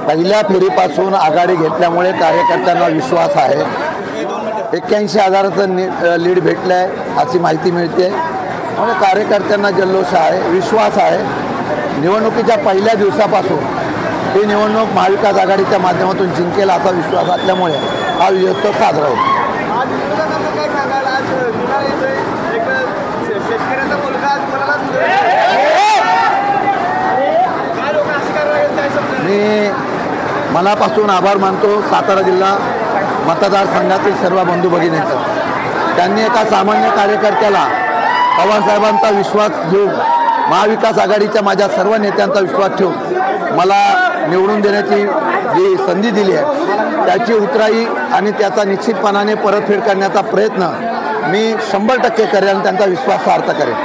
पहिल्या फेरीपासून आघाडी घेतल्यामुळे कार्यकर्त्यांना विश्वास आहे. 81,000चं लीड भेटलं आहे अशी माहिती मिळते. त्यामुळे कार्यकर्त्यांना जल्लोष आहे, विश्वास आहे. निवडणुकीच्या पहिल्या दिवसापासून ही निवडणूक महाविकास आघाडीच्या माध्यमातून जिंकेल असा विश्वास असल्यामुळे हा विजयोत्सव साजरा होतो. मी मनापासून आभार मानतो सातारा जिल्हा मतदारसंघातील सर्व बंधू भगिनींचा. त्यांनी एका सामान्य कार्यकर्त्याला पवारसाहेबांचा विश्वास घेऊन महाविकास आघाडीच्या माझ्या सर्व नेत्यांचा विश्वास ठेवून मला निवडून देण्याची जी संधी दिली आहे त्याची उतराई आणि त्याचा निश्चितपणाने परतफेड करण्याचा प्रयत्न मी 100% करेन आणि त्यांचा विश्वास सार्थ करेन.